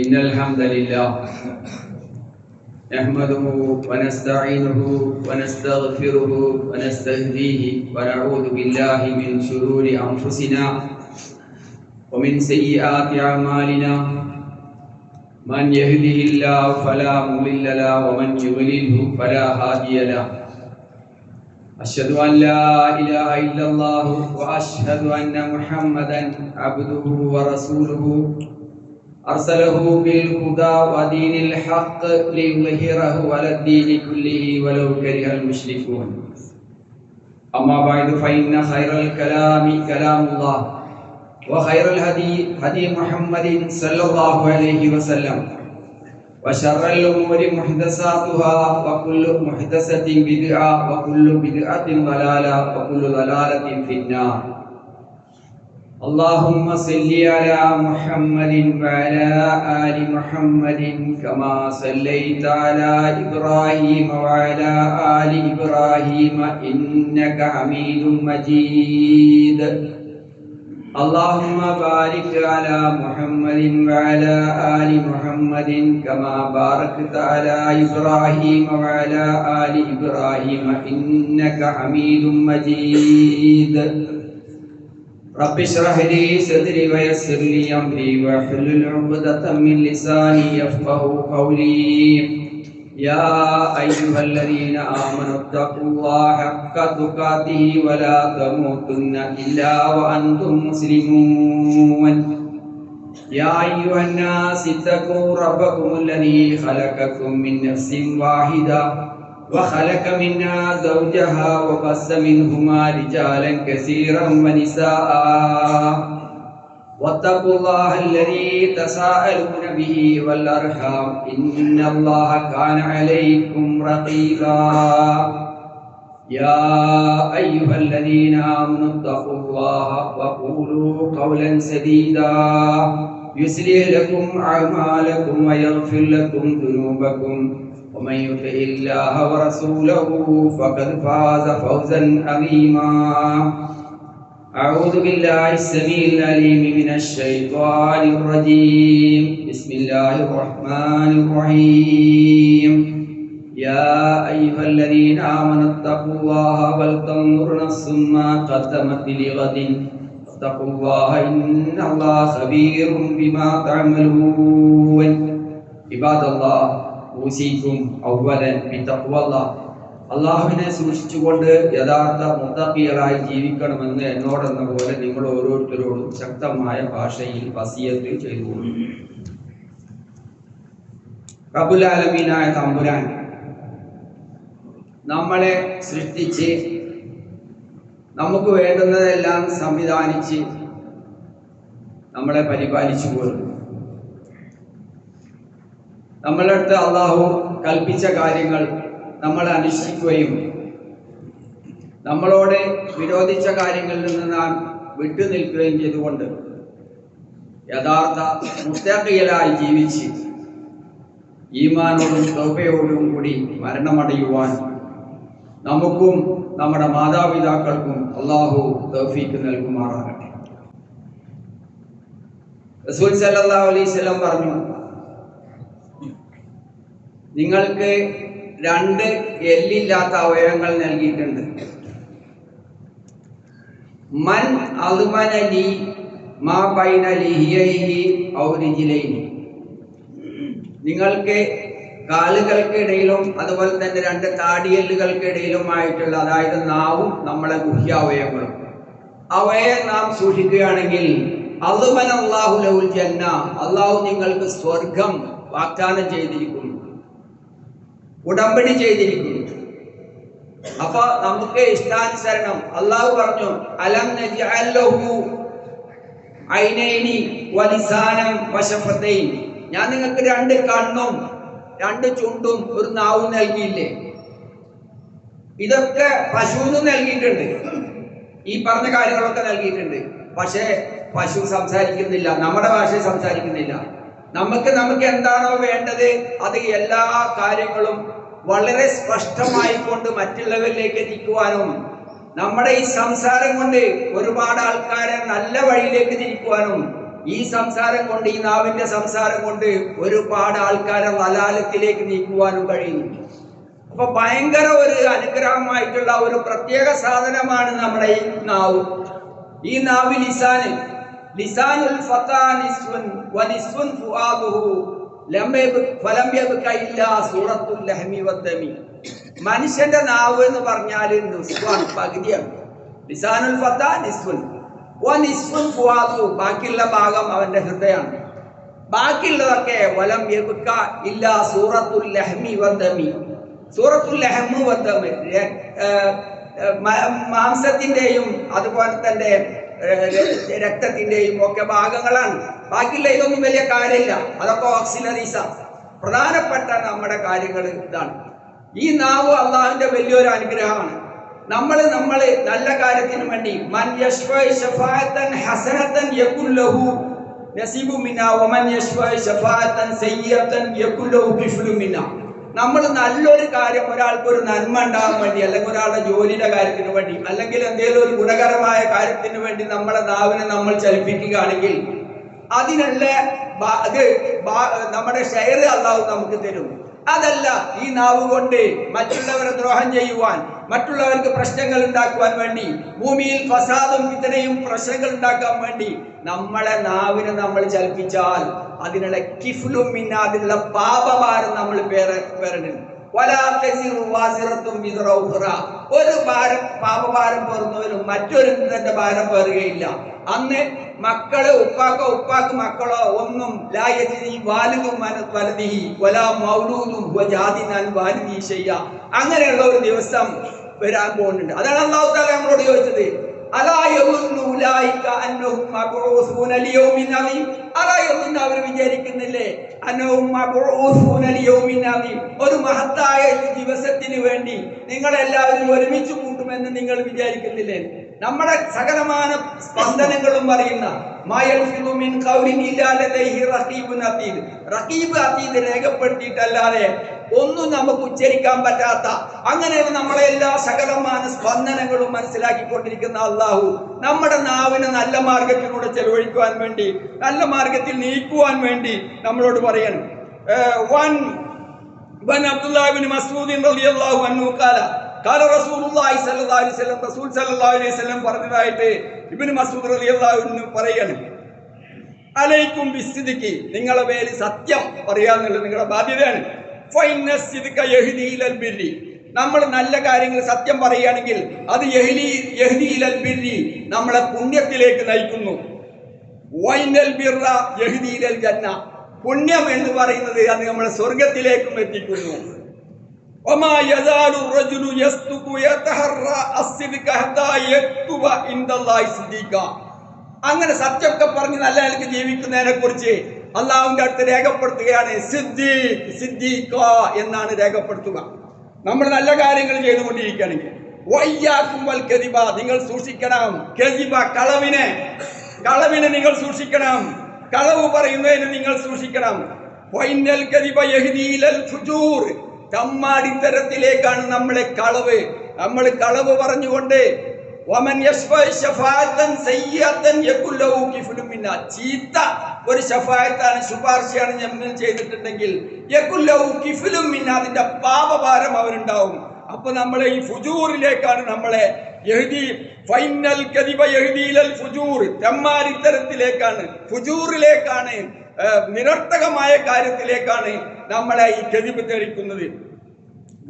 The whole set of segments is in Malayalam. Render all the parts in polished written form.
إن الحمد لله نحمده ونستعينه ونستغفره ونستهديه ونعوذ بالله من شرور أنفسنا ومن سيئات أعمالنا من يهده الله فلا مضل له ومن يضلله فلا هادي له أشهد أن لا إله إلا الله وأشهد أن محمدا عبده ورسوله أرسله بالهدى ودين الحق ليظهره على الدين كله ولو كره المشركون أما بعد فإن خير الكلام كلام الله وخير الهدي هدي محمد صلى الله عليه وسلم وشر الأمور محدثاتها وكل محدثة بدعة وكل بدعة ضلالة وكل ضلالة في النار. اللهم صل على محمد وعلى آل محمد كما صليت على إبراهيم وعلى آل إبراهيم إنك حميد مجيد. اللهم بارك على محمد وعلى آل محمد كما باركت على إبراهيم وعلى آل إبراهيم إنك حميد مجيد. رب اشرح لي صدري ويسر لي أمري واحلل عقدة من لساني يفقهوا قولي. يا أيها الذين آمنوا اتقوا الله حق تقاته ولا تموتن إلا وأنتم مسلمون. يا أيها الناس اتقوا ربكم الذي خلقكم من نفس واحدة وخلق منها زوجها وبث منهما رجالا كثيرا ونساء واتقوا الله الذي تساءلون به والأرحام إن الله كان عليكم رقيبا. يا أيها الذين آمنوا اتقوا الله وقولوا قولا سديدا يصلح لكم أعمالكم ويغفر لكم ذنوبكم ومن يطع الله ورسوله فقد فاز فوزا عظيما. أعوذ بالله السميع العليم من الشيطان الرجيم. بسم الله الرحمن الرحيم. يا أيها الذين آمنوا اتقوا الله ولتنظر نفس ما قدمت لغد واتقوا الله إن الله خبير بما تعملون. عباد الله ഊസിക്കും അവ്വലൻ ബിത്തഖ്വല്ലാഹ്. അല്ലാഹുവിനെ സൂക്ഷിച്ചുകൊണ്ട് യഥാർത്ഥ മുത്തഖികളായി ജീവിക്കണമെന്ന് എന്നോടെന്ന പോലെ നിങ്ങൾ ഓരോരുത്തരോടും ശക്തമായ ഭാഷയിൽ വസിയത്ത് ചെയ്തുകൊള്ളു. റബ്ബുൽ ആലമീനായ തമ്പുരാൻ നമ്മളെ സൃഷ്ടിച്ച് നമുക്ക് വേണ്ടുന്നതെല്ലാം സംവിധാനിച്ച് നമ്മളെ പരിപാലിച്ചു പോലും നമ്മളുടെ അടുത്ത് അള്ളാഹു കൽപ്പിച്ച കാര്യങ്ങൾ നമ്മൾ അനുഷ്ഠിക്കുകയും നമ്മളോട് വിരോധിച്ച കാര്യങ്ങളിൽ നിന്ന് നാം വിട്ടുനിൽക്കുകയും ചെയ്തുകൊണ്ട് യഥാർത്ഥ മുത്തഖികളായി ജീവിച്ച് ഈമാനോടും തൗബയോടും കൂടി മരണമടയുവാൻ നമുക്കും നമ്മുടെ മാതാപിതാക്കൾക്കും അള്ളാഹു തൗഫീഖ് നൽകുമാറാകട്ടെ. റസൂൽ സല്ലല്ലാഹു അലൈഹി വസല്ലം പറഞ്ഞു, നിങ്ങൾക്ക് രണ്ട് എല്ലില്ലാത്ത അവയവങ്ങൾ നൽകിയിട്ടുണ്ട്. മൻ അദ്മനലി മാ ബൈന ലിഹിയൈഹി ഔ റിജ്ലൈനി. നിങ്ങൾക്ക് കാലുകൾക്കിടയിലും അതുപോലെ തന്നെ രണ്ട് താടിയെല്ലുകൾക്കിടയിലുമായിട്ടുള്ള, അതായത് നാവും നമ്മളെ ഗുഹ്യാവയവങ്ങളും, അവയെ നാം സൂക്ഷിക്കുകയാണെങ്കിൽ അദ്മനല്ലാഹു ലഹുൽ ജന്ന, അള്ളാഹു നിങ്ങൾക്ക് സ്വർഗം വാഗ്ദാനം ചെയ്തിരിക്കുന്നു, ഉടമ്പടി ചെയ്തിരിക്കുന്നു. അപ്പൊ നമുക്ക് ഇഷ്ടാനുസരണം അള്ളാഹു പറഞ്ഞു, അലം നജ്അൽ ലഹു ഐനൈനി വലിസാനം വശഫതൈൻ, ഞാൻ നിങ്ങൾക്ക് രണ്ട് കണ്ണും രണ്ട് ചുണ്ടും ഒരു നാവും നൽകിയില്ലേ? ഇതൊക്കെ പശുവിനും നൽകിയിട്ടുണ്ട്, ഈ പറഞ്ഞ കാര്യങ്ങളൊക്കെ നൽകിയിട്ടുണ്ട്. പക്ഷേ പശു സംസാരിക്കുന്നില്ല, നമ്മുടെ ഭാഷയിൽ സംസാരിക്കുന്നില്ല. നമുക്ക് എന്താണോ വേണ്ടത് അത് എല്ലാ കാര്യങ്ങളും വളരെ സ്പഷ്ടമായി കൊണ്ട് മറ്റുള്ളവരിലേക്ക് എത്തിക്കുവാനും നമ്മുടെ ഈ സംസാരം കൊണ്ട് ഒരുപാട് ആൾക്കാരെ നല്ല വഴിയിലേക്ക് തിരിക്കുവാനും ഈ സംസാരം കൊണ്ട്, ഈ നാവിന്റെ സംസാരം കൊണ്ട് ഒരുപാട് ആൾക്കാരെ ലലാലത്തിലേക്ക് നീക്കുവാനും കഴിയുന്നു. അപ്പൊ ഭയങ്കര ഒരു അനുഗ്രഹമായിട്ടുള്ള ഒരു പ്രത്യേക സാധനമാണ് നമ്മുടെ ഈ നാവ്. ഈ നാവ് ലിസാനുൽ ഫത്താ നിസ്വൻ വനിസ്വൻ ഫുആദുഹു ഫലം യബ്ക ഇല്ലാ സൂറത്തുൽ ലഹ്മി വദ്ദമി. മനുഷ്യന്റെ നാവ് എന്ന് പറഞ്ഞാൽ പകുതിയാണ്. ലിസാനുൽ ഫത്താ നിസ്വൻ വനിസ്വൻ ഫുആദുഹു, ബാക്കിയുള്ള ഭാഗം അവന്റെ ഹൃദയമാണ്. ബാക്കിയുള്ളതൊക്കെ വലം യബ്ക ഇല്ലാ സൂറത്തുൽ ലഹ്മി വദ്ദമി. സൂറത്തുൽ ലഹ്മി വദ്ദമി മാംസത്തിന്റെയും അതുപോലെ തന്നെ രക്തത്തിന്റെയും ഒക്കെ ഭാഗങ്ങളാണ്. ബാക്കിയുള്ള ഇതൊന്നും വലിയ കാര്യമില്ല, അതൊക്കെ ഓക്സിലറീസാണ്. പ്രധാനപ്പെട്ട നമ്മുടെ കാര്യങ്ങൾ ഇതാണ്. ഈ നാവ് അള്ളാഹുവിന്റെ വലിയൊരു അനുഗ്രഹമാണ്. നമ്മൾ നല്ല കാര്യത്തിന് വേണ്ടി മൻ യശ്ഫഅ ശഫാഅത്തൻ ഹസനത്തൻ യകുൽ ലഹു നസീബു മിനാ വമൻ യശ്ഫഅ ശഫാഅത്തൻ സയ്യിഅത്തൻ യകുൽ ലഹു കിഫ്ലു മിനാ. നമ്മൾ നല്ലൊരു കാര്യം, ഒരാൾക്ക് ഒരു നന്മ ഉണ്ടാകാൻ വേണ്ടി, അല്ലെങ്കിൽ ഒരാളുടെ ജോലിയുടെ കാര്യത്തിന് വേണ്ടി, അല്ലെങ്കിൽ എന്തെങ്കിലും ഒരു ഗുണകരമായ കാര്യത്തിന് വേണ്ടി നമ്മളെ നാവിനെ നമ്മൾ ചലിപ്പിക്കുകയാണെങ്കിൽ അതിനുള്ള നമ്മുടെ ഷെയർ അള്ളാഹു നമുക്ക് തരും. അതല്ല, ഈ നാവ് കൊണ്ട് മറ്റുള്ളവരെ ദ്രോഹം ചെയ്യുവാൻ, മറ്റുള്ളവർക്ക് പ്രശ്നങ്ങൾ ഉണ്ടാക്കുവാൻ വേണ്ടി, ഭൂമിയിൽ ഫസാദും ഫിത്നയും പ്രശ്നങ്ങൾ ഉണ്ടാക്കാൻ വേണ്ടി നമ്മളെ നാവിനെ നമ്മൾ ചലിപ്പിച്ചാൽ അതിനുള്ള കിഫ്ലും മിന്ന, അതിനുള്ള പാപഭാരം നമ്മൾ പേരുന്നുണ്ട്. ഒരു പാപഭാരം പേറുന്നവരും മറ്റൊരു തന്റെ ഭാരം പേറുകയില്ല. അന്ന് മക്കള് ഉപ്പാക്ക് മക്കളോ ഒന്നും അങ്ങനെയുള്ള ഒരു ദിവസം വരാൻ പോകുന്നുണ്ട്. അതാണ് അല്ലാഹു തആല നമ്മളോട് ചോദിച്ചത്. അവർ വിചാരിക്കുന്നില്ലേ ഒരു മഹത്തായ ദിവസത്തിന് വേണ്ടി നിങ്ങളെല്ലാവരും ഒരുമിച്ച് കൂട്ടുമെന്ന് നിങ്ങൾ വിചാരിക്കുന്നില്ലേ? നമ്മുടെ സകലമാന സ്പന്ദനങ്ങളും അറിയുന്ന റഖീബ് അതീദ് രേഖപ്പെടുത്തിയിട്ടല്ലാതെ ഒന്നും നമുക്ക് ഉച്ചരിക്കാൻ പറ്റാത്ത, അങ്ങനെയുള്ള നമ്മളെ എല്ലാ സകലമാന സ്പന്ദനങ്ങളും മനസ്സിലാക്കിക്കൊണ്ടിരിക്കുന്ന അള്ളാഹു നമ്മുടെ നാവിനെ നല്ല മാർഗത്തിലൂടെ ചെലവഴിക്കുവാൻ വേണ്ടി, നല്ല മാർഗത്തിൽ നീക്കുവാൻ വേണ്ടി നമ്മളോട് പറയണം. അബ്ദുല്ലാഹ് ഇബ്നു മസ്ഊദ് റളിയല്ലാഹു അൻഹു ഖാല റസൂലുള്ളാഹി സ്വല്ലല്ലാഹു അലൈഹി വസല്ലം, റസൂൽ സ്വല്ലല്ലാഹു അലൈഹി വസല്ലം പറഞ്ഞതായിട്ട് ഇബ്നു മസ്ഊദ് റളിയല്ലാഹു അൻഹു പറയാണ്, അലൈക്കും ബിസ്സിദ്ഖി, നിങ്ങളെ മേൽ സത്യം പറയാന്നുള്ളത് നിങ്ങളുടെ ബാധ്യതയാണ്. ഫഇന്ന സിദ്ഖ യഹ്ദി ഇലൽ ബിർരി, നമ്മൾ നല്ല കാര്യങ്ങൾ സത്യം പറയുകയാണെങ്കിൽ അത് യഹ്ദി ഇലൽ ബിർരി, നമ്മളെ പുണ്യത്തിലേക്ക് നയിക്കുന്നു. വൈനൽ ബിർറ യഹ്ദി ഇലൽ ജന്ന, പുണ്യം എന്ന് പറയുന്നത് അത് നമ്മളെ സ്വർഗത്തിലേക്കും എത്തിക്കുന്നു. വമാ യസാലു റജുലു യസ്തുഖു യതഹറ അസ്സിദ്ഖ ഹത്താ യക്തുബ ഇൻദല്ലാഹി സിദ്ദീഖ. അങ്ങനെ സത്യമൊക്കെ പറഞ്ഞ് നല്ല നിലയ്ക്ക് ജീവിക്കുന്നതിനെ കുറിച്ച് അള്ളാഹുവിന്റെ അടുത്ത് രേഖപ്പെടുത്തുകയാണ് സിദ്ദീഖ എന്നാണ് രേഖപ്പെടുത്തുക. നമ്മൾ നല്ല കാര്യങ്ങൾ ചെയ്തുകൊണ്ടിരിക്കുകയാണെങ്കിൽ വയ്യാക്കും വൽ കദിബ, നിങ്ങൾ സൂക്ഷിക്കണം. കദിബ, കളവിനെ നിങ്ങൾ സൂക്ഷിക്കണം. കളവ് പറയുന്നതിന് നിങ്ങൾ സൂക്ഷിക്കണം. വൈനൽ കദിബ യഹ്ദി ഇലൽ ഫുജൂർ, തമ്മാടിത്തരത്തിലേക്കാണ് നമ്മളെ കളവ്. നമ്മൾ കളവ് പറഞ്ഞുകൊണ്ട് ചീത്ത ഒരു ശഫാഅത്താണ്, ശുപാർശയാണ് നമ്മൾ ചെയ്തിട്ടുണ്ടെങ്കിൽ അതിന്റെ പാപഭാരം അവരുണ്ടാവും. അപ്പൊ നമ്മളെ ഈ ഫുജൂറിലേക്കാണ് നമ്മളെ തെമ്മാരിത്തരത്തിലേക്കാണ്, ഫുജൂറിലേക്കാണ്, നിരർത്ഥകമായ കാര്യത്തിലേക്കാണ് നമ്മളെ ഈ കദിബ് തെളിക്കുന്നത്.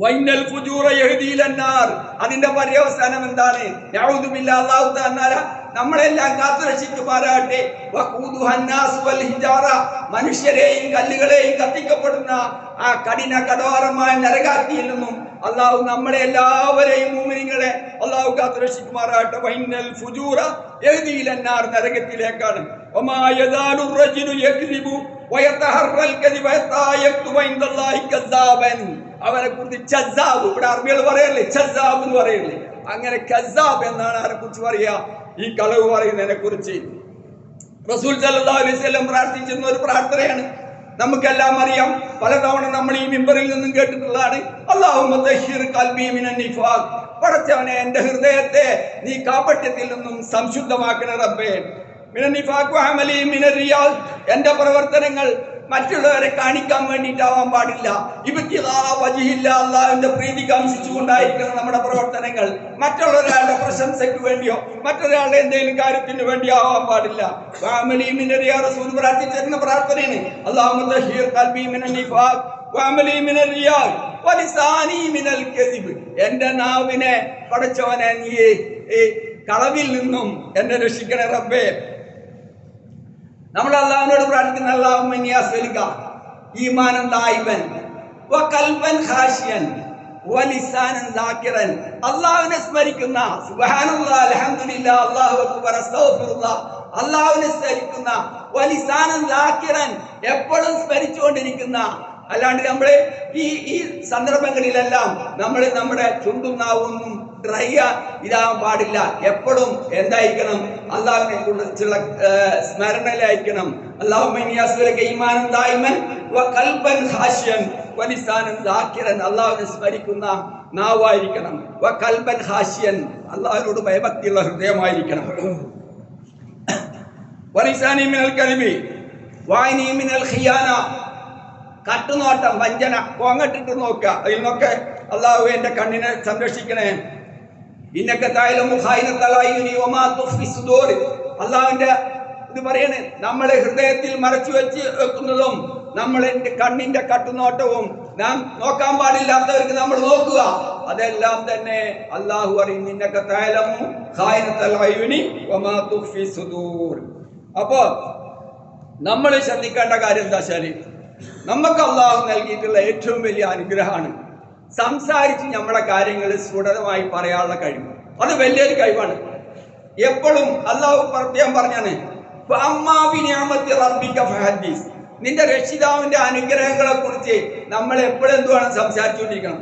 വൈനൽ ഫുജൂറ യഹ്ദി ഇലന്നാർ, അതിന്റെ പര്യവസാനം എന്താണ്? നഊദു ബില്ലാഹി, അല്ലാഹു തആല നമ്മളെല്ലാം കാത്തുരക്ഷിക്കുമാറാകട്ടെ. വഖൂദുഹന്നാസ് വൽ ഹിജാറ, മനുഷ്യരെയും കല്ലുകളെയും കത്തിക്കപ്പെടുന്ന ആ കഠോരമായ നരകാഗ്നിയിൽ നിന്നും അല്ലാഹു നമ്മളെ എല്ലാവരെയും മുഅ്മിനീങ്ങളെ അല്ലാഹു കാത്തുരക്ഷിക്കുമാറാകട്ടെ. വൈനൽ ഫുജൂറ യഹ്ദി ഇലന്നാർ, നരകത്തിലേക്കാണ്. വമാ യസാലു റജുലു യക്ദിബു വയതഹറൽ കദിബ ഹത്താ യക്തുബ ഇൻദല്ലാഹി കസ്സാബൻ, അവനെ കുറിച്ച് ചസാബ്, ഇവിടെ അറബികൾ പറയല്ലേ ചസാബ് എന്ന് പറയല്ലേ, അങ്ങനെ കസാബ് എന്നാണ് ആരെ കുറിച്ച് പറയാ? ഈ കളവ് പറയുന്നതിനെ കുറിച്ച്. റസൂൽ സല്ലല്ലാഹു അലൈഹി വസല്ലം പ്രാർത്ഥിച്ചിരുന്ന ഒരു പ്രാർത്ഥനയാണ്, നമുക്കെല്ലാം അറിയാം, പലതവണ നമ്മൾ ഈ മിമ്പറിൽ നിന്നും കേട്ടിട്ടുള്ളതാണ്. അല്ലാഹുമ്മ തഹിർ ഖൽബി മിനൻ നിഫാഖ്, പടച്ചവനെ എന്റെ ഹൃദയത്തെ നീ കാപട്യത്തിൽ നിന്നും സംശുദ്ധമാക്കണേ റബ്ബേ. എന്റെ പ്രവർത്തനങ്ങൾ മറ്റുള്ളവരെ കാണിക്കാൻ വേണ്ടിയിട്ടാവാൻ പാടില്ല. അള്ളാഹുവിന്റെ പ്രീതി കാംക്ഷിച്ചുകൊണ്ടായിരിക്കണം നമ്മുടെ പ്രവർത്തനങ്ങൾ. മറ്റുള്ളൊരാളുടെ പ്രശംസയ്ക്ക് വേണ്ടിയോ മറ്റൊരാളുടെ എന്തെങ്കിലും കാര്യത്തിന് വേണ്ടിയോ ആവാൻ പാടില്ല. റസൂൽ പ്രാർത്ഥിച്ചിരുന്ന പ്രാർത്ഥനയാണ് എന്റെ നാവിനെ പടച്ചവനെ നീ കളവിൽ നിന്നും എന്നെ രക്ഷിക്കണേ റബ്ബേ. നമ്മൾ അള്ളാഹുവിനോട് പ്രാർത്ഥിക്കുന്ന അള്ളാഹുവിനെ സ്മരിക്കുന്ന അള്ളാഹുവിനെ സ്മരിക്കുന്ന എപ്പോഴും സ്മരിച്ചുകൊണ്ടിരിക്കുന്ന, അല്ലാണ്ട് നമ്മള് ഈ സന്ദർഭങ്ങളിലെല്ലാം നമ്മൾ നമ്മുടെ ചുണ്ടും നാവൊന്നും ഡ്രൈ ഇതാവാൻ പാടില്ല. എപ്പോഴും എന്തായിരിക്കണം? അള്ളാഹുവിനെ കുറിച്ചുള്ള സ്മരണയിലായിരിക്കണം. അള്ളാഹുവിനെ സ്മരിക്കുന്ന നാവായിരിക്കണം. അള്ളാഹുവിനോട് ഭയഭക്തിയുള്ള ഹൃദയമായിരിക്കണം. കട്ടുനോട്ടം, വഞ്ചന, കോങ്ങട്ടിട്ട് നോക്കുക. അതിൽ നിന്നൊക്കെ അള്ളാഹു എന്റെ കണ്ണിനെ സംരക്ഷിക്കണേ. അള്ളാഹുവിന്റെ ഇത് പറയണേ, നമ്മളെ ഹൃദയത്തിൽ മറച്ചു വെക്കുന്നതും നമ്മളെ കണ്ണിന്റെ കട്ടുനോട്ടവും നാം നോക്കാൻ പാടില്ലാത്തവർക്ക് നമ്മൾ നോക്കുക. അതെല്ലാം തന്നെ അള്ളാഹു പറയും. അപ്പോ നമ്മൾ ശ്രദ്ധിക്കേണ്ട കാര്യം എന്താ വെച്ചാല്, നമുക്ക് അള്ളാഹു നൽകിയിട്ടുള്ള ഏറ്റവും വലിയ അനുഗ്രഹമാണ് സംസാരിച്ച് നമ്മുടെ കാര്യങ്ങൾ സ്ഫുടമായി പറയാനുള്ള കഴിവ്. അത് വലിയൊരു കഴിവാണ്. എപ്പോഴും അള്ളാഹു പ്രത്യേകം പറഞ്ഞാണ്, നിന്റെ രക്ഷിതാവിന്റെ അനുഗ്രഹങ്ങളെ കുറിച്ച് നമ്മൾ എപ്പോഴും എന്തുവേണം സംസാരിച്ചുകൊണ്ടിരിക്കണം.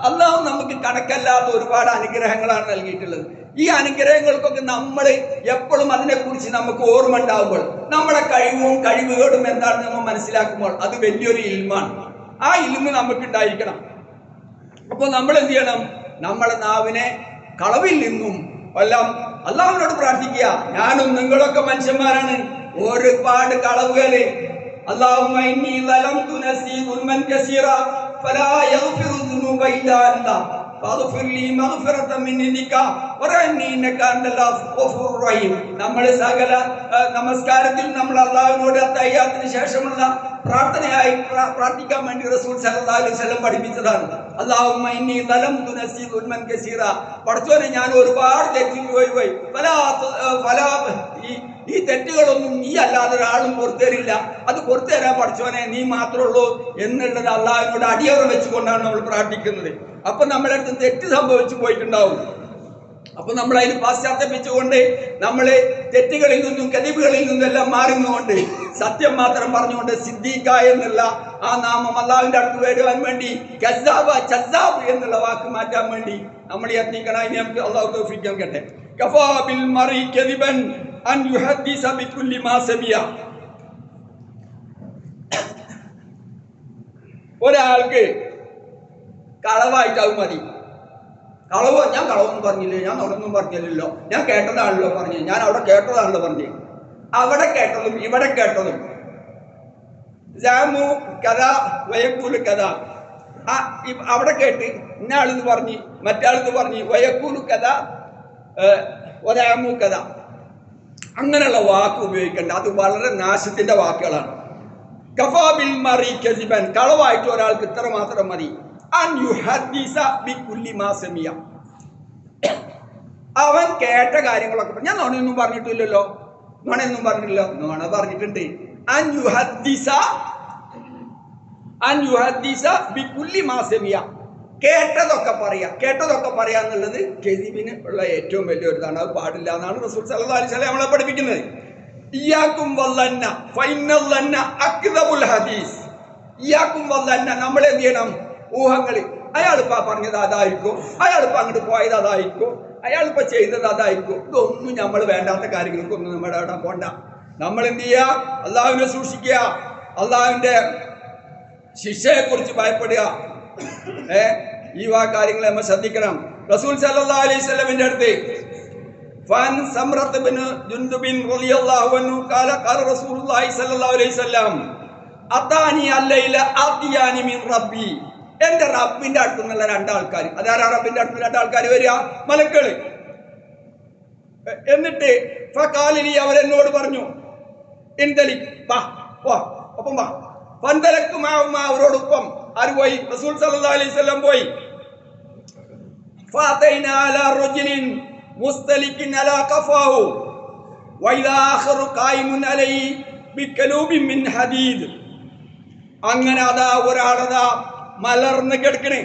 അള്ളാഹു നമുക്ക് കണക്കല്ലാത്ത ഒരുപാട് അനുഗ്രഹങ്ങളാണ് നൽകിയിട്ടുള്ളത്. ഈ അനുഗ്രഹങ്ങൾക്കൊക്കെ നമ്മൾ എപ്പോഴും അതിനെക്കുറിച്ച് നമുക്ക് ഓർമ്മ ഉണ്ടാകുമ്പോൾ, നമ്മുടെ കഴിവുകളും എന്താണെന്ന് നമ്മൾ മനസ്സിലാക്കുമ്പോൾ അത് വലിയൊരു ഇൽമാണ്. ആ ഇൽമ് നമുക്ക് ഉണ്ടായിരിക്കണം. അപ്പോൾ നമ്മൾ എന്ത് ചെയ്യണം? നമ്മുടെ നാവിനെ കളവിൽ നിന്നും എല്ലാം അള്ളാഹുവിനോട് പ്രാർത്ഥിക്കുക. ഞാനും നിങ്ങളൊക്കെ മനുഷ്യന്മാരാണ്, ഒരുപാട് കളവുകള്. നമ്മൾ സകല നമസ്കാരത്തിൽ നമ്മൾ അള്ളാഹുവിനോട് തയ്യാത്തിന് ശേഷമുള്ള പ്രാർത്ഥനയായി പ്രാർത്ഥിക്കാൻ വേണ്ടി റസൂൽ സല്ലല്ലാഹു അലൈഹി വസല്ലം പഠിപ്പിച്ചതാണ്. അല്ലാഹുമ്മ ഇന്നി ദലംതു നഫ്സി ദുൽമൻ കസീറ. പടച്ചോനെ, ഞാൻ ഒരുപാട് തെറ്റുപോയി. ഈ തെറ്റുകളൊന്നും നീ അല്ലാതെ ഒരാളും പുറത്തു തരില്ല. അത് പുറത്തു തരാൻ പടച്ചോനെ നീ മാത്രമേ ഉള്ളൂ എന്നുള്ളത് അള്ളാഹുവിനോട് അടിയറ വെച്ചുകൊണ്ടാണ് നമ്മൾ പ്രാർത്ഥിക്കുന്നത്. അപ്പൊ നമ്മളെ അടുത്ത് തെറ്റ് സംഭവിച്ചു പോയിട്ടുണ്ടാവും. അപ്പൊ നമ്മൾ അതിന് പാശ്ചാത്തപിച്ചുകൊണ്ട് നമ്മള് തെറ്റുകളിൽ നിന്നും കദിബുകളിൽ നിന്നും എല്ലാം മാറുന്നുകൊണ്ട് സത്യം മാത്രം പറഞ്ഞുകൊണ്ട് സിദ്ദീഖ എന്നുള്ള ആ നാമം അള്ളാഹുവിന്റെ അടുത്ത് വരുവാൻ വേണ്ടി ചസാബ് എന്നുള്ള വാക്ക് മാറ്റാൻ വേണ്ടി നമ്മൾ യത്നിക്കണം. ഇനി നമുക്ക് അള്ളാഹു തൗഫീഖ് നൽകട്ടെ. കഫാ ബിൽ മറി കദിബൻ അൻ യുഹദ്ദിസ ബികുല്ലി മാ സമിയ. ഒരാൾക്ക് കളവായിട്ടാവും മതി. കളവോ, ഞാൻ കളവൊന്നും പറഞ്ഞില്ലേ, ഞാൻ അവിടൊന്നും പറഞ്ഞില്ലല്ലോ, ഞാൻ കേട്ടതാണല്ലോ പറഞ്ഞു, ഞാൻ അവിടെ കേട്ടതാണല്ലോ പറഞ്ഞു. അവിടെ കേട്ടതും ഇവിടെ കേട്ടതും കഥ വയക്കൂല് കഥ. അവിടെ കേട്ട് ഇന്നാളിന്ന് പറഞ്ഞ് മറ്റാളിന്ന് പറഞ്ഞ് വയക്കൂല് കഥ ഒരാമു കഥ, അങ്ങനെയുള്ള വാക്ക് ഉപയോഗിക്കേണ്ട. അത് വളരെ നാശത്തിന്റെ വാക്കുകളാണ്. കഫാബിൽ മറി കസിബൻ, കളവായിട്ട് ഒരാൾക്ക് ഇത്ര മാത്രം മതി. അവൻ കേട്ട കാര്യങ്ങളൊക്കെ, ഞാൻ നുണയൊന്നും പറഞ്ഞിട്ടില്ലല്ലോ, നുണയൊന്നും പറഞ്ഞിട്ടില്ല, നുണ പറഞ്ഞിട്ടുണ്ട്. കേട്ടതൊക്കെ പറയാ എന്നുള്ളത് കെസിബിന് ഉള്ള ഏറ്റവും വലിയൊരു ഇതാണ്. അത് പാടില്ല എന്നാണ് റസൂൽ സല്ലല്ലാഹു അലൈഹി വസല്ലം നമ്മളെ പഠിപ്പിക്കുന്നത്. ഇയ്യാക്കും വല്ലന്ന ഫൈനല്ലന്ന അക്ദബുൽ ഹദീസ്. ഇയ്യാക്കും വല്ലന്ന, നമ്മൾ എന്ത് ചെയ്യണം? ഊഹങ്ങള്, അയാളിപ്പോ പറഞ്ഞത് അതായിരിക്കും, അയാളിപ്പോ അങ്ങോട്ട് പോയത് അതായിരിക്കും, അയാളിപ്പോ ചെയ്തത് അതായിരിക്കും. ഇതൊന്നും നമ്മൾ വേണ്ടാത്ത കാര്യങ്ങൾക്കൊന്നും നമ്മുടെ അവിടെ പോണ്ട. നമ്മൾ എന്ത് ചെയ്യുക? അള്ളാഹുവിനെ സൂക്ഷിക്കുക, അള്ളാഹുവിന്റെ ശിക്ഷയെ കുറിച്ച് ഭയപ്പെടുക. ഈ കാര്യങ്ങൾ നമ്മൾ ശ്രദ്ധിക്കണം. റസൂൽ സല്ലല്ലാഹു അലൈഹി വസല്ലമിന്റെ അടുത്ത് ഫൻ സമറത്ത് ബിൻ ജുൻദുബിൻ റളിയല്ലാഹു അൻഹു ഖാല ഖാല റസൂലുള്ളാഹി സ്വല്ലല്ലാഹു അലൈഹി വസല്ലം അതാനി അല്ലൈല ആതിയാനി മിൻ റബ്ബി. എന്റെ റബ്ബിന്റെ അടുത്ത് നിന്നുള്ള രണ്ടാൾക്കാർ. അതാരാ റബ്ബിന്റെ അടുത്ത് രണ്ടാൾക്കാർ വരിക? മലക്കള്. എന്നിട്ട് ഫഖാലിലി, അവരെന്നോട് പറഞ്ഞു, ഇൻതലി, വാ വാ ഒപ്പം വാ. ഫന്തലക്കുമാവുമ, അവരോടൊപ്പം ആര് പോയി? റസൂൽ സല്ലല്ലാഹു അലൈഹി വസല്ലം പോയി. ഫഅതൈനാ അലാ റജുലിൻ മുസ്തലിക്കിൻ അലാ ഖഫാഹു വഇദാ ആഖറു ഖായിമുൻ അലൈഹി ബികലൂബിൻ മിൻ ഹദീദ്. അങ്ങനെ അതാ ഒരാളതാ മലർന്ന് കിടക്കണേ.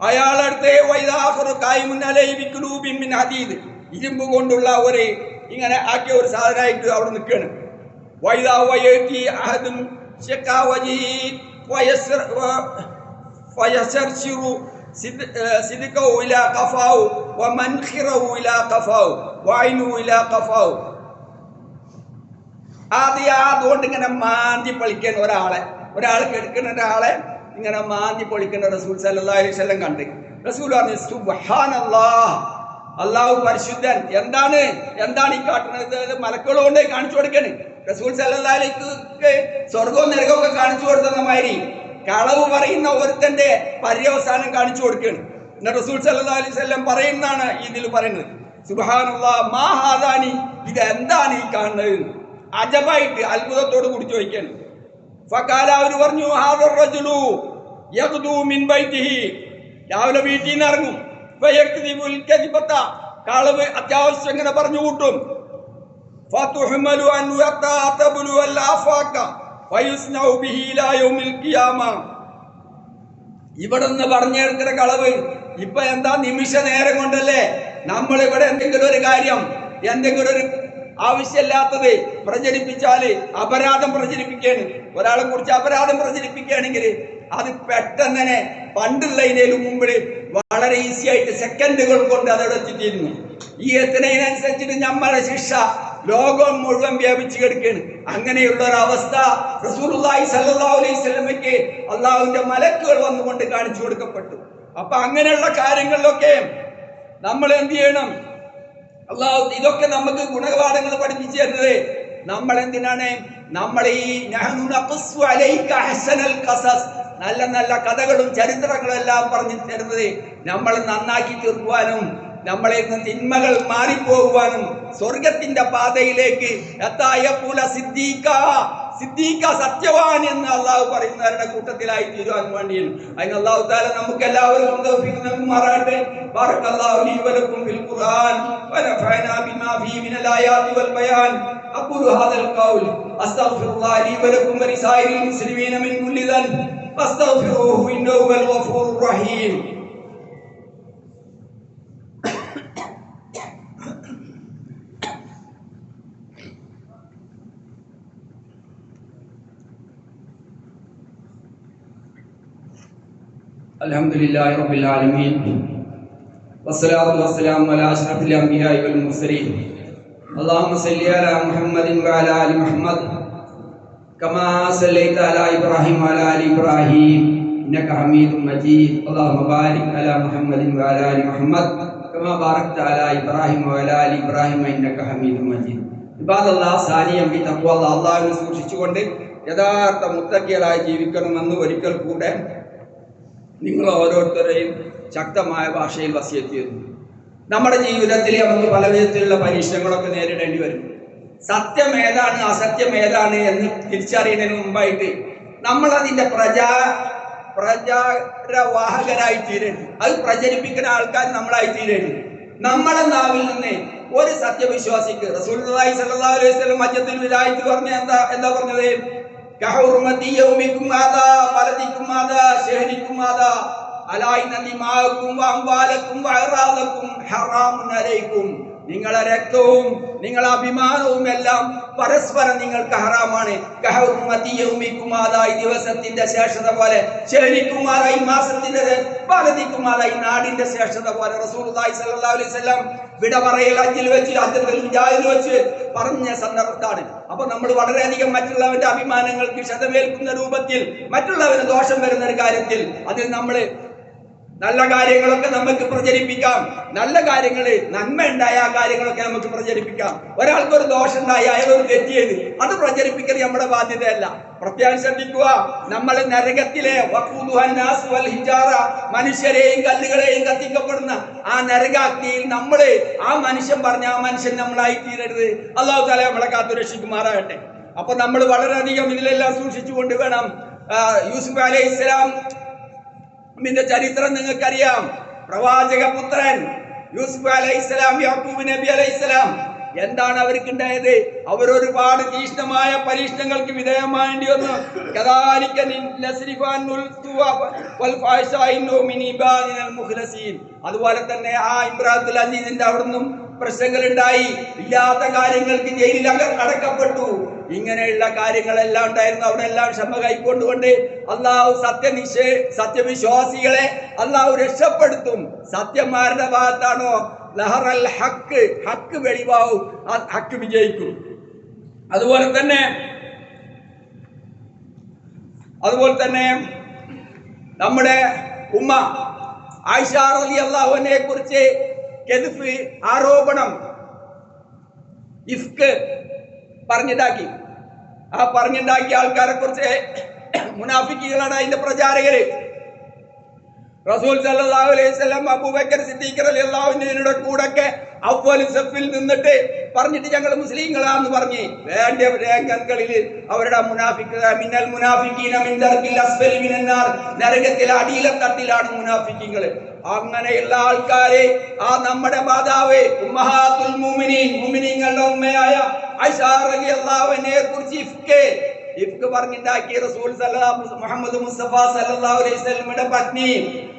അയാളടുത്ത് വഇദാ ആഖറു ഖായിമുൻ അലൈഹി ബികലൂബിൻ മിൻ ഹദീദ്, ഇരുമ്പ് കൊണ്ടുള്ള ഒരു ഇങ്ങനെ ആക്കിയ ഒരു സാധനമായിട്ട് അവിടെ നിൽക്കുകയാണ്. വഇദാ വയതി അഹദുൻ ശകാവജി വയസ്ർശിറു സിദ്ഖഹു ഇലാ ഖഫാഹു വമൻഖിറഹു ഇലാ ഖഫാഹു വൈനുഹു ഇലാ ഖഫാഹു. അതുകൊണ്ട് ഇങ്ങനെ മാന്തി പൊളിക്കുന്ന ഒരാൾ കിടക്കുന്ന ഒരാളെ ഇങ്ങനെ മാന്തി പൊളിക്കുന്ന റസൂൽ സല്ലല്ലാഹു അലൈഹി വസല്ലം കണ്ട്. റസൂൽ പറഞ്ഞു, സുബ്ഹാനല്ലാഹ്, അല്ലാഹു പരിശുദ്ധൻ. എന്താണ് ഈ കാട്ടുന്നത്? മലക്കുകളോണ്ട് കാണിച്ചു കൊടുക്കണ്. റസൂൽ സല്ലല്ലാഹു അലൈഹി സ്വർഗവും നരകവും ഒക്കെ കാണിച്ചു കൊടുക്കുന്ന മാതിരി കളവ് പറയുന്ന ഒരുത്തന്റെ പര്യവസാനം കാണിച്ചു കൊടുക്കുകയാണ്. റസൂൽ സല്ലല്ലാഹു അലൈഹി വസല്ലം പറയുന്നതാണ് ഇതിൽ പറയുന്നത്, സുബ്ഹാനല്ലാഹ് മാ ഹാദാനി, ഇത് എന്താണ് ഈ കാണുന്നത്? അജബായിട്ട് അത്ഭുതത്തോട് കൂടി ചോദിക്കാണ്. ഫഖാല, അവർ പറഞ്ഞു, ഹാദർ റജുലു യഗ്ദു മിൻ ബൈതിഹി, രാവിലെ വീട്ടിൽ നിന്ന് ഇറങ്ങും. ഫയക്ദിബുൽ കദിബത, കളവ് അത്യാവശ്യം ഇങ്ങനെ പറഞ്ഞു കൂട്ടും. ഫതുഹ്മലു അൻ യതഅതബുലു അൽ ആഫാക വയുസ്നഉ ബിഹി ഇലാ യൗമിൽ ഖിയാമ. ഇവിടുന്ന് പറഞ്ഞെടുക്കുന്ന കളവ് ഇപ്പൊ എന്താ? നിമിഷ നേരം കൊണ്ടല്ലേ നമ്മൾ ഇവിടെ എന്തെങ്കിലും ഒരു കാര്യം, എന്തെങ്കിലും ഒരു ആവശ്യമില്ലാത്തത് പ്രചരിപ്പിച്ചാല് അപരാധം പ്രചരിപ്പിക്കുകയാണ്. ഒരാളെ കുറിച്ച് അപരാധം പ്രചരിപ്പിക്കുകയാണെങ്കിൽ അത് പെട്ടെന്ന് തന്നെ പണ്ടുള്ളതിനേലും മുമ്പിൽ വളരെ ഈസി ആയിട്ട് സെക്കൻഡുകൾ കൊണ്ട് അതവിടെ എത്തിയിരുന്നു. ഈ എത്തുന്നതിനനുസരിച്ചിട്ട് നമ്മളെ ശിക്ഷ ലോകം മുഴുവൻ വ്യാപിച്ചു കിടക്കുകയാണ്. അങ്ങനെയുള്ള ഒരു അവസ്ഥ റസൂലുള്ളാഹി സ്വല്ലല്ലാഹു അലൈഹി വസല്ലമയ്ക്ക് അള്ളാഹുവിന്റെ മലക്കുകൾ വന്നുകൊണ്ട് കാണിച്ചു കൊടുക്കപ്പെട്ടു. അപ്പൊ അങ്ങനെയുള്ള കാര്യങ്ങളിലൊക്കെ നമ്മൾ എന്ത് ചെയ്യണം? അള്ളാഹു ഇതൊക്കെ നമുക്ക് ഗുണപാഠങ്ങൾ പഠിപ്പിച്ചു തരുന്നത് നമ്മൾ എന്തിനാണ്? നമ്മൾ ഈ നല്ല നല്ല കഥകളും ചരിത്രങ്ങളും എല്ലാം പറഞ്ഞു തരുന്നത് നമ്മൾ നന്നാക്കി തീർക്കുവാനും നമ്മളെ തിന്മകൾ മാറിപ്പോകുവാനും സ്വർഗത്തിന്റെ പാതയിലേക്ക് സിദ്ദീഖ സത്യവാൻ എന്ന് അള്ളാഹു പറയുന്നവരുടെ കൂട്ടത്തിലായി തീരുവാൻ വേണ്ടിയാണ്. അതിന് അള്ളാഹു തആല നമുക്ക് എല്ലാവർക്കും തൗഫീഖ് നൽകുമാറാകട്ടെ. ബറകല്ലാഹു ലി വലക്കും ഫിൽ ഖുർആൻ വനഫഅനാ ബിമാ ഫീഹി മിനൽ ആയാതി വൽ ബയാൻ. അഖൂലു ഹാദൽ ഖൗൽ അസ്തഗ്ഫിറുല്ലാഹ ലി വലക്കും വലിസായിരിൽ മുസ്ലിമീന മിൻ കുല്ലി ദൻബ് ഫസ്തഗ്ഫിറൂഹു ഇന്നഹു ഹുവൽ ഗഫൂറുർ റഹീം. അൽഹംദുലില്ലാഹി റബ്ബിൽ ആലമീൻ വസ്സലാത്തു വസ്സലാമു അലാ അഷ്റഫിൽ അംബിയാഇ വൽ മുർസലീൻ. അല്ലാഹുമ്മ സല്ലി അലാ മുഹമ്മദിൻ വഅലാ ആലി മുഹമ്മദ് കമാ സല്ലൈത അലാ ഇബ്രാഹിം വഅലാ ആലി ഇബ്രാഹിം ഇന്നക ഹമീദും മജീദ്. അല്ലാഹുമ്മ ബാരിക് അലാ മുഹമ്മദിൻ വഅലാ ആലി മുഹമ്മദ് കമാ ബാറക്ത അലാ ഇബ്രാഹിം വഅലാ ആലി ഇബ്രാഹിം ഇന്നക ഹമീദും മജീദ്. ഇബാദല്ലാഹ് സാനിയം ബി തഖ്വല്ലാഹ്, അല്ലാഹുവിനെ സൂക്ഷിച്ചുകൊണ്ട് യഥാർത്ഥ മുത്തഖികളായി ജീവിക്കണമെന്ന് ഒരിക്കൽ കൂടെ നിങ്ങൾ ഓരോരുത്തരെയും ശക്തമായ ഭാഷയിൽ വസിയത്ത് ചെയ്യുന്നു. നമ്മുടെ ജീവിതത്തിൽ നമുക്ക് പല വിധത്തിലുള്ള പരീക്ഷണങ്ങളൊക്കെ നേരിടേണ്ടി വരും. സത്യം ഏതാണ് അസത്യം ഏതാണ് എന്ന് തിരിച്ചറിയുന്നതിന് മുമ്പായിട്ട് നമ്മൾ അതിൻ്റെ പ്രചാരവാഹകരായി തീരരുത്. അത് പ്രചരിപ്പിക്കുന്ന ആൾക്കാർ നമ്മളായി തീരരുത്. നമ്മുടെ നാവിൽ നിന്ന് ഒരു സത്യവിശ്വാസിക്ക് റസൂലുള്ളാഹി സ്വല്ലല്ലാഹു അലൈഹി വസല്ലം ഹജ്ജത്തുൽ വിദാഇൽ പറഞ്ഞ എന്താ പറഞ്ഞത്? കഹുർമതി യൗമികും ഹാദാ ബലദികും ഹാദാ ശഹരികും ഹാദാ അലാ ഇന്ന ദിമാഅകും വഅംവാലകും വഅറാദകും ഹറാമുൻ അലൈക്കും. നിങ്ങളുടെ രക്തവും നിങ്ങളുടെ അഭിമാനവും എല്ലാം പരസ്പരം നിങ്ങൾക്ക് ഹറാമാണ്. കഹുർമതി യൗമികും ഹാദാ, ഈ ദിവസത്തിന്റെ ശ്രേഷ്ഠത പോലെ, ശഹരികും ഹാദാ, ഈ മാസത്തിന്റെ, ബലദികും ഹാദാ, ഈ നാടിന്റെ ശ്രേഷ്ഠത പോലെ. റസൂലുള്ളാഹി സ്വല്ലല്ലാഹു അലൈഹി വസല്ലം വിട പറയൽ ഹജ്ജിൽ വെച്ച്, ഹജ്ജത്തുൽ വിദാഇൽ വെച്ച് പറഞ്ഞ സന്ദർഭത്താണ്. അപ്പൊ നമ്മൾ വളരെയധികം മറ്റുള്ളവരുടെ അഭിമാനങ്ങൾക്ക് ക്ഷതമേൽക്കുന്ന രൂപത്തിൽ, മറ്റുള്ളവന് ദോഷം വരുന്ന ഒരു കാര്യത്തിൽ അതിൽ നമ്മൾ നല്ല കാര്യങ്ങളൊക്കെ നമുക്ക് പ്രചരിപ്പിക്കാം. നല്ല കാര്യങ്ങള്, നന്മ ഉണ്ടായ ആ കാര്യങ്ങളൊക്കെ നമുക്ക് പ്രചരിപ്പിക്കാം. ഒരാൾക്കൊരു ദോഷം ഉണ്ടായി, അയാളൊരു തെറ്റ് ചെയ്ത്, അത് പ്രചരിപ്പിക്കൽ നമ്മുടെ ബാധ്യതയല്ല. പ്രത്യേകം ശ്രദ്ധിക്കുക, നമ്മൾ നരകത്തിലെ മനുഷ്യരെയും കല്ലുകളെയും കത്തിക്കപ്പെടുന്ന ആ നരകാഗ്നിയിൽ നമ്മള് ആ മനുഷ്യൻ പറഞ്ഞ ആ മനുഷ്യൻ നമ്മളായി തീരരുത്. അല്ലാഹു തആല നമ്മളെ കാത്തുരക്ഷിക്കുമാറാകട്ടെ. അപ്പൊ നമ്മൾ വളരെയധികം ഇതിലെല്ലാം സൂക്ഷിച്ചുകൊണ്ട് വേണം. യൂസുഫ് അലൈഹിസ്സലാം ചരിത്രം നിങ്ങൾക്കറിയാം. പ്രവാചക പുത്രൻ യൂസുഫ് അലൈഹിസ്സലാം, യാക്കൂബ് നബി അലൈഹിസ്സലാം, എന്താണ് അവർക്കുണ്ടായത്? അവരൊരുപാട് തീഷ്ണമായ പരീക്ഷണങ്ങൾക്ക് വിധേയമാവേണ്ടി വന്നു. അതുപോലെ തന്നെ ആ ഇമ്രാത്തുൽ അസീസിന്റെ അവിടുന്ന് പ്രശ്നങ്ങൾ ഉണ്ടായി. ഇല്ലാത്ത കാര്യങ്ങൾക്ക് ജയിലിൽ അടക്കപ്പെട്ടു. ഇങ്ങനെയുള്ള കാര്യങ്ങളെല്ലാം ഉണ്ടായിരുന്നു. അവിടെ എല്ലാം ക്ഷമ കൈക്കൊണ്ടുകൊണ്ട് അള്ളാഹു സത്യവിശ്വാസികളെ അള്ളാഹു രക്ഷപ്പെടുത്തും. സത്യന്മാരുടെ ഭാഗത്താണോ ലഹറൽ ഹക്ക്, ഹക്ക് വെളിവാവും, ഹക്ക് വിജയിക്കും. അതുപോലെ തന്നെ നമ്മുടെ ഉമ്മ ആയിഷ റളിയല്ലാഹു അൻഹയെ കുറിച്ച് കെദ്ഫ്, ആരോപണം, ഇഫ്ക് പറഞ്ഞുണ്ടാക്കി. ആ പറഞ്ഞുണ്ടാക്കിയ ആൾക്കാരെ കുറിച്ച് മുനാഫിക്കുകളാണ് അതിന്റെ പ്രചാരകര്. റസൂൽ സല്ലല്ലാഹു അലൈഹി വസല്ലം അബൂബക്കർ സിദ്ദീഖ് റളിയല്ലാഹു അൻഹുവിന്റെ കൂടെയൊക്കെ അവ്വൽ സഫിൽ നിന്നിട്ട് പറഞ്ഞിട്ട് ഞങ്ങൾ മുസ്ലിങ്ങളാന്ന് പറഞ്ഞ് വേണ്ട രംഗങ്ങളിൽ അവരുടെ മിന്നൽ മുനാഫിഖീന മിൻ ദർക്കിൽ അസ്ഫലി മിനന്നാർ, നരകത്തിലെ അടിയിലെ തട്ടിലാണ് മുനാഫിഖീങ്ങൾ. അങ്ങനെയുള്ള ആൾക്കാരെ ആ നമ്മുടെ മാതാവ് ഉമ്മഹാത്തുൽ മുഅ്മിനീൻ, മുഅ്മിനീങ്ങളുടെ ഉമ്മയായ ആയിഷ റളിയല്ലാഹു അൻഹയെ കുറിച്ച് ഇഫ്ക് പറഞ്ഞുണ്ടാക്കിയ റസൂൽ മുഹമ്മദ് മുസ്തഫ സല്ലല്ലാഹു അലൈഹി വസല്ലമയുടെ പത്നി,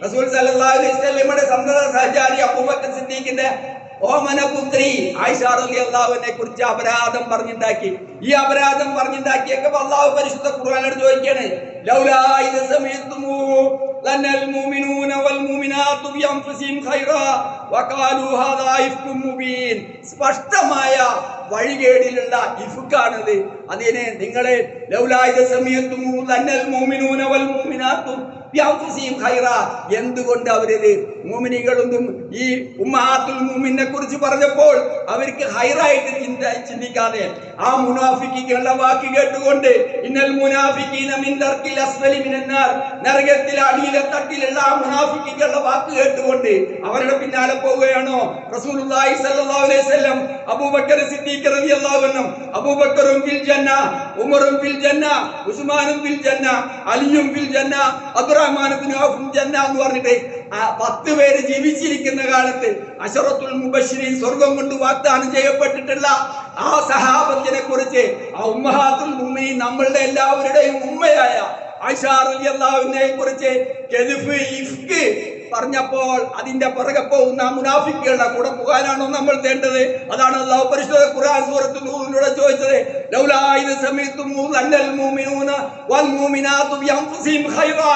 റസൂൽ സല്ലല്ലാഹു അലൈഹി വസല്ലമയുടെ സന്തത സഹചാരി അബൂബക്കർ സിദ്ദീഖിന്റെ ഓമന പുത്രി ആയിഷ റളിയല്ലാഹു അൻഹയെ കുറിച്ച് അപരാധം പറഞ്ഞുണ്ടാക്കി. ഈ അപരാധം പറഞ്ഞുണ്ടാക്കിയൊക്കെ അല്ലാഹു പരിശുദ്ധ ഖുർആനിൽ ചോദിക്കാണ്, ലൗലാ ഇദ സമീതുമു ലനൽ മുഅ്മിനൂന വൽ മുഅ്മിനാതു ബിഅൻഫുസിഹിം ഖൈറാ വഖാലു ഹാദാ ഇഫ്കും മുബീൻ. സ്പഷ്ടമായ വഴികേടിലുള്ള ഇഫ്കാണത്. അതിനെ നിങ്ങളെ ലൗലാ ഇദ സമീതുമു ലനൽ മുഅ്മിനൂന വൽ മുഅ്മിനാതു ബിഅൻഫുസിഹിം ഖൈറാ, എന്തുകൊണ്ട് അവരിത് മുഅ്മിനീകളൊന്നും ഈ ഉമ്മഹാത്തുൽ മുഅ്മിനെ കുറിച്ച് പറഞ്ഞപ്പോൾ അവർക്ക് ഹൈറായിട്ട് ചിന്തിക്കാതെ ആ മുനാഫിക്കുകളുടെ വാക്ക് കേട്ടുകൊണ്ട് ഇന്നൽ മുനാഫിഖീന മിൻ ദർക്കിൽ അസ്ഫലി മിനന്നാർ, നരകത്തിലെ അടിയിലെ തട്ടിലുള്ള ആ മുനാഫിക്കുകളുടെ വാക്ക് കേട്ടുകൊണ്ട് അവരുടെ പിന്നാലെ പോവുകയാണോ? റസൂലുള്ളാഹി സ്വല്ലല്ലാഹു അലൈഹി വസല്ലം അബൂബക്കർ സിദ്ദീഖ് റളിയല്ലാഹു അൻഹു, അബൂബക്കറും ഫിൽ ജന്ന, ഉമറും ഫിൽ ജന്ന, ഉസ്മാനും ഫിൽ ജന്ന, അലിയും ഫിൽ ജന്ന, അബ്ദുറഹ്മാൻ ഇബ്നു ഔഫും ജന്ന എന്ന് പറഞ്ഞിട്ട് 10 പേര് ജീവിച്ചിരിക്കുന്ന കാലത്ത് അശറത്തുൽ മുബശ്ശിരീൻ, സ്വർഗം കൊണ്ട് വാഗ്ദാനം ചെയ്യപ്പെട്ടിട്ടുള്ള ആ സഹാബത്തിനെ കുറിച്ച് ആ ഉമ്മഹാത്തുൽ മുഅ്മിനീൻ, നമ്മളുടെ എല്ലാവരുടെയും ഉമ്മയായ ആയിഷ റളിയല്ലാഹു അൻഹയെ കുറിച്ച് കെദ്ഫ്, ഇഫ്ക് പറഞ്ഞപ്പോൾ അതിന്റെ പുറകെ പോകുന്ന മുനാഫിക്കുകളുടെ കൂടെ പോകാനാണോ നമ്മൾ തേണ്ടത്? അതാണ് അല്ലാഹു പരിശുദ്ധ ഖുർആൻ സൂറത്തുൽ നൂറിലൂടെ ചോദിച്ചത്, ലൗലാ ഇദ സമീതുമു അന്നൽ മുഅ്മിനൂന വൽ മുഅ്മിനാതു ബിഅൻഫുസിഹിം ഖൈറാ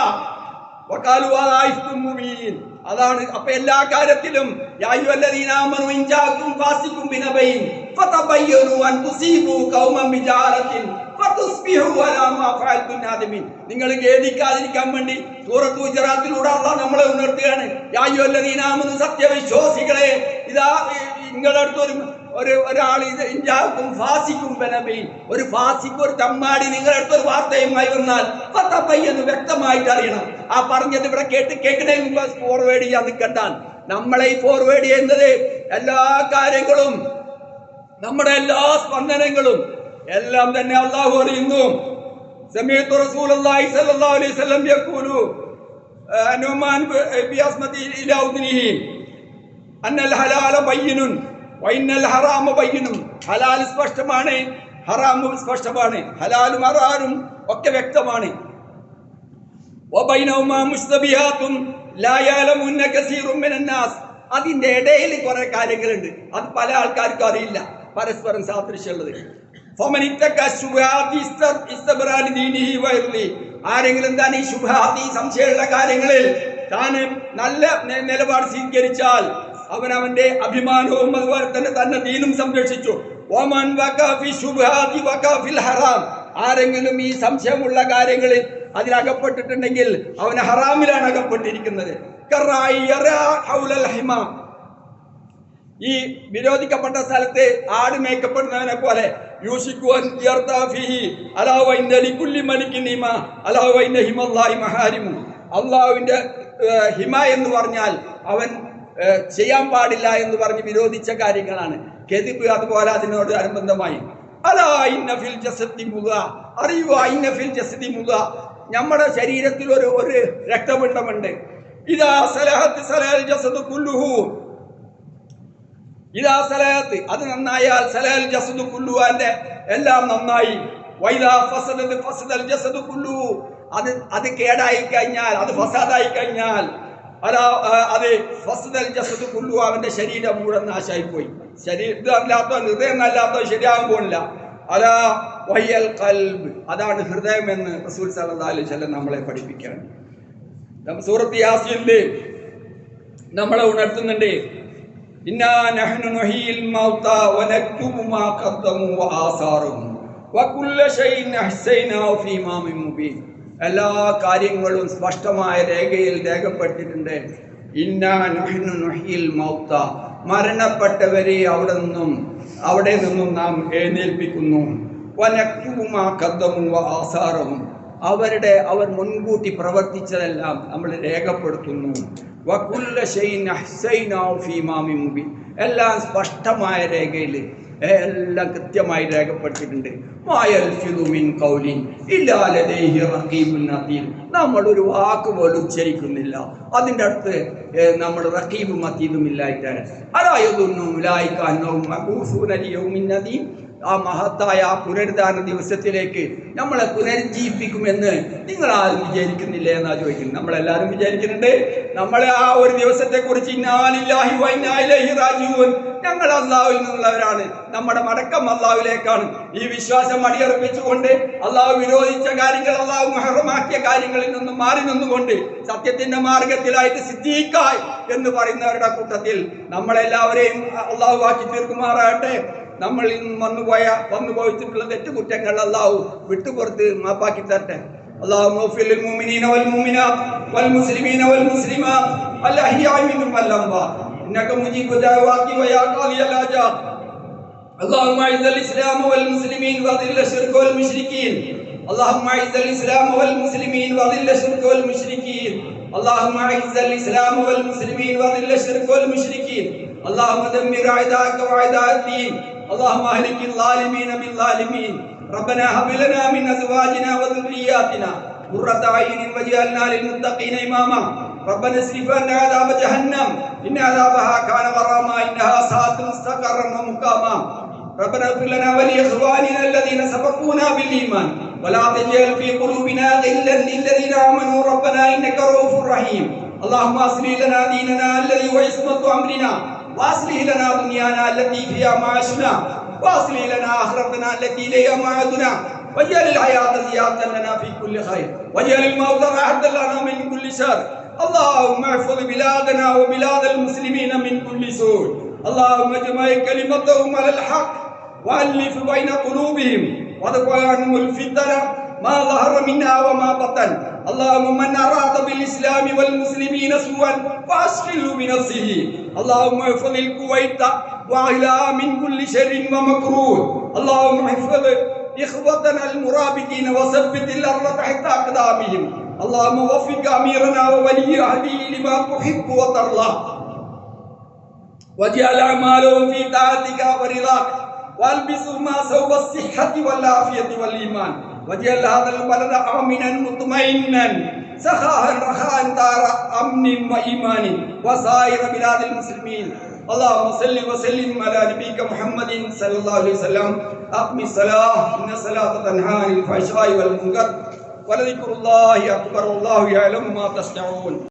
വഖാലു ഹാദാ ഇഫ്കും മുബീൻ. അതാണ്. അപ്പൊ എല്ലാ കാര്യത്തിലും യാ അയ്യുഹല്ലദീന ആമനൂ ഇൻ ജാഅകും ഫാസിഖുൻ ബിനബയിൻ ഫതബയ്യനൂ അൻ തുസീബൂ ഖൗമൻ ബിജാറത്തിൻ ഫതുസ്ബിഹൂ അലാ മാ ഫഅൽതും നാദിമീൻ. നിങ്ങൾ ഖേദിക്കാതിരിക്കാൻ വേണ്ടി സൂറത്ത് ഹുജറാത്തിലൂടെ അല്ലാഹു നമ്മളെ ഉണർത്തുകയാണ്. യാ അയ്യുഹല്ലദീന ആമനൂ, സത്യവിശ്വാസികളെ, ഇതാ നിങ്ങളുടെ അടുത്ത് ഒരാൾ ഇൻജാഅകും ഫാസിഖുൻ ബിനബയിൻ, ഒരു ഫാസിഖ്, ഒരു തമ്മാടി നിങ്ങളുടെ അടുത്ത് ഒരു വാർത്തയുമായി വന്നാൽ ഫതബയ്യനൂ, വ്യക്തമായിട്ട് അറിയണം. ആ പറഞ്ഞത് ഇവിടെ കേൾക്കണേ മുമ്പ് ഫോർവേഡ് ചെയ്യാൻ നിൽക്കണ്ടാൻ. നമ്മളെ ഈ ഫോർവേഡ് ചെയ്യുന്നത് എല്ലാ കാര്യങ്ങളും, നമ്മുടെ എല്ലാ സ്പന്ദനങ്ങളും എല്ലാം തന്നെ അല്ലാഹു അറിയുന്നു. സമീഅതു റസൂലുള്ളാഹി സ്വല്ലല്ലാഹു അലൈഹി വസല്ലം യഖൂലു അനുമാൻ ബിഅസ്മതി ഇലാ ഉദ്നിഹി അന്നൽ ഹലാല ബയ്യിനുൻ വഇന്നൽ ഹറാമ ബയ്യിനുൻ. ഹലാൽ സ്പഷ്ടമാണ്, ഹറാമും സ്പഷ്ടമാണ്, ഹലാലും ഹറാമും ഒക്കെ വ്യക്തമാണ്. വബൈനഹുമാ മുസ്തബിഹാത്തുൻ ലാ യഅലമുന്ന കസീറുൻ മിനന്നാസ്. അതിന്റെ ഇടയിൽ കുറെ കാര്യങ്ങളുണ്ട്, അത് പല ആൾക്കാർക്കും അറിയില്ല, പരസ്പരം സാദൃശ്യമുള്ളത്. ആരെങ്കിലും താൻ ഈ ശുഭാദി സംശയമുള്ള കാര്യങ്ങളിൽ താൻ നല്ല നിലപാട് സ്വീകരിച്ചാൽ അവനവന്റെ അഭിമാനവും അതുപോലെ തന്നെ തന്നെ ദീനും സംരക്ഷിച്ചു. ആരെങ്കിലും ഈ സംശയമുള്ള കാര്യങ്ങളിൽ അതിലകപ്പെട്ടിട്ടുണ്ടെങ്കിൽ അവന് ഹറാമിലാണ് അകപ്പെട്ടിരിക്കുന്നത്. ഈ വിരോധിക്കപ്പെട്ട സ്ഥലത്ത് ആട് മേയ്ക്കപ്പെടുന്നതിനെ പോലെ അള്ളാഹുവിന്റെ ഹിമ എന്ന് പറഞ്ഞാൽ അവൻ ചെയ്യാൻ പാടില്ല എന്ന് പറഞ്ഞ് വിരോധിച്ച കാര്യങ്ങളാണ്. കെദിബ് അതുപോലെ അതിനോട് അനുബന്ധമായി നമ്മുടെ ശരീരത്തിൽ ഒരു രക്തപിണ്ഡമുണ്ട്. അത് നന്നായാൽ സലഹൽ ജസദു കുല്ലു, അതിന്റെ എല്ലാം നന്നായി. അത് കേടായി കഴിഞ്ഞാൽ, അത് ഫസാദായി കഴിഞ്ഞാൽ അത് ഫസദൽ ജസദു കുല്ലു, അവന്റെ ശരീരം മുഴുവൻ നാശമായി പോയി. ശരീരമല്ലാത്തോ ഹൃദയം അല്ലാത്തോ ശരിയാകാൻ പോണില്ല. അലാ വഹിയൽ ഖൽബ്, അതാണ് ഹൃദയം എന്ന് റസൂൽ സല്ലല്ലാഹു അലൈഹി വസല്ലം നമ്മളെ പഠിപ്പിക്കുകയാണ്. സൂറത്ത് യാസീനിൽ നമ്മളെ ഉണർത്തുന്നുണ്ട്. ഇന്നാ നഹ്നു നുഹീൽ മൗതാ വനക്തുബു മാ ഖദ്ദമു വആസാറുഹും വകുല്ല ഷൈഇൻ അഹ്സൈനാഹു ഫീ ഇമാമിൻ മുബീൻ. എല്ലാ കാര്യങ്ങളും സ്പഷ്ടമായ രേഖയിൽ രേഖപ്പെട്ടിട്ടുണ്ട്. ഇന്നാ നഹ്നു നുഹീൽ മൗതാ, മരണപ്പെട്ടവരെ അവിടെ നിന്നും നാം എഴുന്നേൽപ്പിക്കുന്നു. വനക്തുബു മാ ഖദ്ദമു വആസാറുഹും, അവർ മുൻകൂട്ടി പ്രവർത്തിച്ചതെല്ലാം നമ്മൾ രേഖപ്പെടുത്തുന്നു. വകുല്ല ഷൈഇൻ അഹ്സൈനാഹു ഫീ ഇമാമിൻ മുബീൻ, എല്ലാം സ്പഷ്ടമായ രേഖയിൽ എല്ലാം കൃത്യമായി രേഖപ്പെടുത്തിയിട്ടുണ്ട്. മായൽഫിദു മിൻ ഖൗലിൻ ഇല്ലാ ലദൈഹി റഖീബുൻ അതീദ്, നമ്മൾ ഒരു വാക്ക് പോലും ഉച്ചരിക്കുന്നില്ല, അതിൻ്റെ അടുത്ത് നമ്മൾ റഖീബും അതീദും ഇല്ലായിട്ടാണ്. അലാ യദുന്നു ഉലൈക അന്നഹും മബൂസൂന ലിയൗമിൻ അദീം, ആ മഹത്തായ ആ പുനരുദ്ധാന ദിവസത്തിലേക്ക് നമ്മളെ പുനരുജ്ജീവിപ്പിക്കുമെന്ന് നിങ്ങൾ ആരും വിചാരിക്കുന്നില്ല എന്നാ ചോദിക്കുന്നത്. നമ്മളെല്ലാവരും വിചാരിക്കുന്നുണ്ട്. നമ്മളെ ആ ഒരു ദിവസത്തെ കുറിച്ച് ഇന്നാലില്ലാഹി വ ഇന്നാ ഇലൈഹി റാജിഊൻ, ഞങ്ങൾ അള്ളാഹുവിൽ നിന്നുള്ളവരാണ്, നമ്മുടെ മടക്കം അള്ളാഹുവിലേക്കാണ്. ഈ വിശ്വാസം അടിയറപ്പിച്ചുകൊണ്ട് അള്ളാഹു വിരോധിച്ച കാര്യങ്ങൾ, അള്ളാഹു മുഹറമാക്കിയ കാര്യങ്ങളിൽ നിന്നും മാറി നിന്നുകൊണ്ട് സത്യത്തിന്റെ മാർഗത്തിലായിട്ട് സിദ്ദീഖായി എന്ന് പറയുന്നവരുടെ കൂട്ടത്തിൽ നമ്മളെല്ലാവരെയും അള്ളാഹു ആക്കി തീർക്കുമാറാകട്ടെ. നമ്മളിൽ നിന്നും വന്നു പോയിട്ടുള്ള തെറ്റുകുറ്റങ്ങൾ അള്ളാഹു വിട്ടുപുറത്ത് മാപ്പാക്കി തരട്ടെ. അള്ളാഹു മഗ്ഫിർ ലിൽ മുഅ്മിനീന വൽ മുഅ്മിനാത്ത് വൽ മുസ്ലിമീന വൽ മുസ്ലിമാത്ത് അൽ അഹ്യാഇ മിൻഹും വൽ അംവാത്ത് ഇന്നക മുജീബു ദഅവാതി വ യാ ഖാദിയൽ ആജാബ്. اللهم اعز الاسلام والمسلمين واذل الشرك والمشركين. اللهم اعز الاسلام والمسلمين واذل الشرك والمشركين. اللهم اعز الاسلام والمسلمين واذل الشرك والمشركين. اللهم دمر اعداءك واعداء الدين. اللهم اهلك الظالمين بالظالمين. ربنا هب لنا من ازواجنا وذرياتنا قرة اعين واجعلنا للمتقين اماما. ربنا اصرف عنا عذاب جهنم ان عذابها كان غراما انها ساءت مستقرا ومقاما. ربنا اغفر لنا ولاخواننا الذين سبقونا بالايمان ولا تجعل في قلوبنا غلا للذين امنوا ربنا انك رؤوف رحيم. اللهم اصلح لنا ديننا الذي هو عصمة امرنا واصلح لنا دنيانا التي فيها معاشنا واصلح لنا اخرتنا التي اليها معادنا واجعل الحياة زيادة لنا في كل خير واجعل الموت راحة لنا من كل شر. اللهم احفظ بلادنا وبلاد المسلمين من كل سوء. اللهم اجمع كلمتهم على الحق والف بين قلوبهم وادفع عنهم الفتن ما ظهر منها وما بطن. اللهم من اراد بالاسلام والمسلمين سوءا فاشغله بنفسه. اللهم احفظ الكويت واهلها من كل شر ومكروه. اللهم احفظ اخوتنا المرابطين وثبت الارض تحت اقدامهم. اللهم وفق اميرنا وولي عهده لما تحب وترضى واجعل اعمالهم في طاعتك ورضاك والبسهما ثوب الصحة والعافية والإيمان. واجعل هذا البلد آمنا مطمئنا سخاء رخاء دار أمن وإيمان وسائر بلاد المسلمين. اللهم صل وسلم على نبيك محمد صلى الله عليه وسلم. أقم الصلاة إن الصلاة تنهى عن الفحشاء والمنكر ولذكر الله أكبر والله يعلم ما تصنعون.